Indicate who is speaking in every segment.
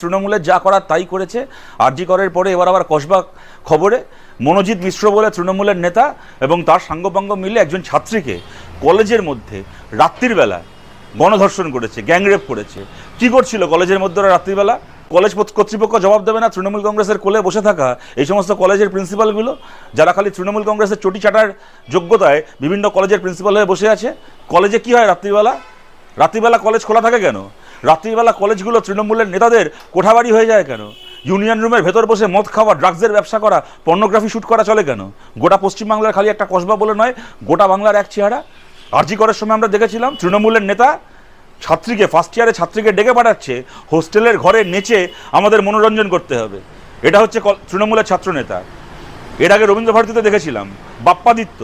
Speaker 1: তৃণমূলের যা করার তাই করেছে। আরজি করের পরে এবার আবার কসবা খবরে মনোজিৎ মিশ্র বলে তৃণমূলের নেতা এবং তার সাঙ্গপাঙ্গ মিলে একজন ছাত্রীকে কলেজের মধ্যে রাত্রির বেলা গণধর্ষণ করেছে, গ্যাংরেপ করেছে। কি করছিল কলেজের মধ্যে রাত্রিবেলা? কলেজ কর্তৃপক্ষ জবাব দেবে না? তৃণমূল কংগ্রেসের কোলে বসে থাকা এই সমস্ত কলেজের প্রিন্সিপালগুলো, যারা খালি তৃণমূল কংগ্রেসের চটি চাটার যোগ্যতায় বিভিন্ন কলেজের প্রিন্সিপাল হয়ে বসে আছে। কলেজে কি হয় রাত্রিবেলা? রাত্রিবেলা কলেজ খোলা থাকে কেন? রাত্রিবেলা কলেজগুলো তৃণমূলের নেতাদের কোঠাবাড়ি হয়ে যায় কেন? ইউনিয়ন রুমের ভেতর বসে মদ খাওয়া, ড্রাগসের ব্যবসা করা, পর্নোগ্রাফি শ্যুট করা চলে কেন? গোটা পশ্চিমবাংলার খালি একটা কসবা বলে নয়, গোটা বাংলার এক চেহারা। আরজি করার সময় আমরা দেখেছিলাম তৃণমূলের নেতা ছাত্রীকে, ফার্স্ট ইয়ারে ছাত্রীকে ডেকে পাঠাচ্ছে হোস্টেলের ঘরে নেচে আমাদের মনোরঞ্জন করতে হবে। এটা হচ্ছে তৃণমূলের ছাত্র নেতা। এর আগে রবীন্দ্র ভারতীতে দেখেছিলাম বাপ্পাদিত্য,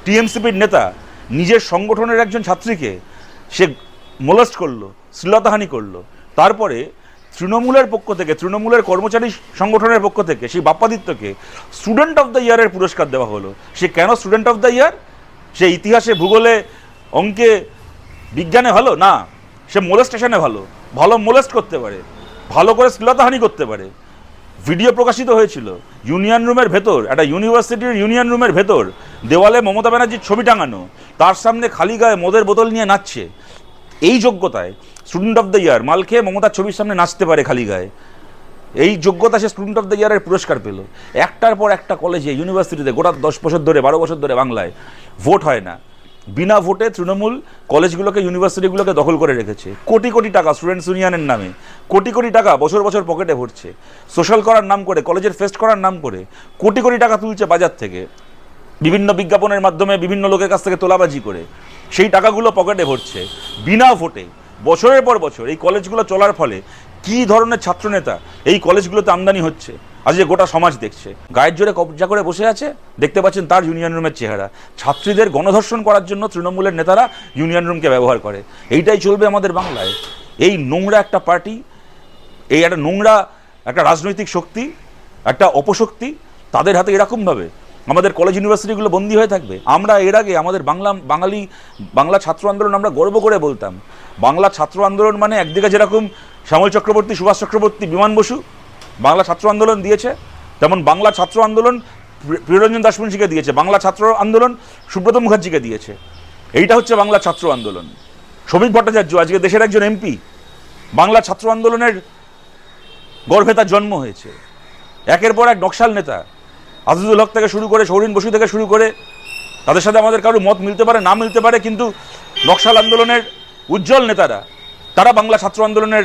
Speaker 1: টিএমসিপির নেতা, নিজের সংগঠনের একজন ছাত্রীকে সে মোলেস্ট করলো, শ্লীলতাহানি করলো। তারপরে তৃণমূলের পক্ষ থেকে, তৃণমূলের কর্মচারী সংগঠনের পক্ষ থেকে সেই বাপ্পাদিত্যকে স্টুডেন্ট অফ দ্য ইয়ারের পুরস্কার দেওয়া হলো। সে কেন স্টুডেন্ট অফ দ্য ইয়ার? সে ইতিহাসে, ভূগোলে, অঙ্কে, বিজ্ঞানে ভালো না, সে মোলেস্টেশনে ভালো, ভালো মোলেস্ট করতে পারে, ভালো করে শ্লীলতাহানি করতে পারে। ভিডিও প্রকাশিত হয়েছিল ইউনিয়ন রুমের ভেতর, একটা ইউনিভার্সিটির ইউনিয়ন রুমের ভেতর দেওয়ালে মমতা ব্যানার্জির ছবি টাঙানো, তার সামনে খালি গায়ে মদের বোতল নিয়ে নাচছে। এই যোগ্যতায় স্টুডেন্ট অফ দ্য ইয়ার, মাল খেয়ে মমতার ছবির সামনে নাচতে পারে খালি গায়ে, এই যোগ্যতা সে স্টুডেন্ট অফ দ্য ইয়ারের পুরস্কার পেল। একটার পর একটা কলেজে, ইউনিভার্সিটিতে গোটা 10 বছর ধরে, 12 বছর ধরে বাংলায় ভোট হয় না। বিনা ভোটে তৃণমূল কলেজগুলোকে, ইউনিভার্সিটিগুলোকে দখল করে রেখেছে। কোটি কোটি টাকা স্টুডেন্টস ইউনিয়নের নামে, কোটি কোটি টাকা বছর বছর পকেটে ভরছে। সোশ্যাল করার নাম করে, কলেজের ফেস্ট করার নাম করে কোটি কোটি টাকা তুলছে বাজার থেকে, বিভিন্ন বিজ্ঞাপনের মাধ্যমে বিভিন্ন লোকের কাছ থেকে তোলাবাজি করে সেই টাকাগুলো পকেটে ভরছে বিনা ভোটে। বছরের পর বছর এই কলেজগুলো চলার ফলে কি ধরনের ছাত্রনেতা এই কলেজগুলোতে আমদানি হচ্ছে, আজ যে গোটা সমাজ দেখছে। গায়ের জোরে কবজা করে বসে আছে, দেখতে পাচ্ছেন তার ইউনিয়ন রুমের চেহারা। ছাত্রীদের গণধর্ষণ করার জন্য তৃণমূলের নেতারা ইউনিয়ন রুমকে ব্যবহার করে। এইটাই চলবে আমাদের বাংলায়। এই নোংরা একটা পার্টি, এই একটা নোংরা একটা রাজনৈতিক শক্তি, একটা অপশক্তি, তাদের হাতে এরকমভাবে আমাদের কলেজ ইউনিভার্সিটিগুলো বন্দী হয়ে থাকবে। আমরা এর আগে আমাদের বাংলা ছাত্র আন্দোলন আমরা গর্ব করে বলতাম। বাংলা ছাত্র আন্দোলন মানে একদিকে যেরকম শ্যামল চক্রবর্তী, সুভাষ চক্রবর্তী, বিমান বসু বাংলা ছাত্র আন্দোলন দিয়েছে, তেমন বাংলা ছাত্র আন্দোলন প্রিয়রঞ্জন দাশমুন্সিকে দিয়েছে, বাংলা ছাত্র আন্দোলন সুব্রত মুখার্জিকে দিয়েছে। এইটা হচ্ছে বাংলা ছাত্র আন্দোলন। শ্রমিক ভট্টাচার্য আজকে দেশের একজন এমপি, বাংলা ছাত্র আন্দোলনের গর্ভে তার জন্ম হয়েছে। একের পর এক নকশাল নেতা, আজিজুল হক থেকে শুরু করে, সৌরিন বসু থেকে শুরু করে, তাদের সাথে আমাদের কারো মত মিলতে পারে, না মিলতে পারে, কিন্তু নকশাল আন্দোলনের উজ্জ্বল নেতারা, তারা বাংলা ছাত্র আন্দোলনের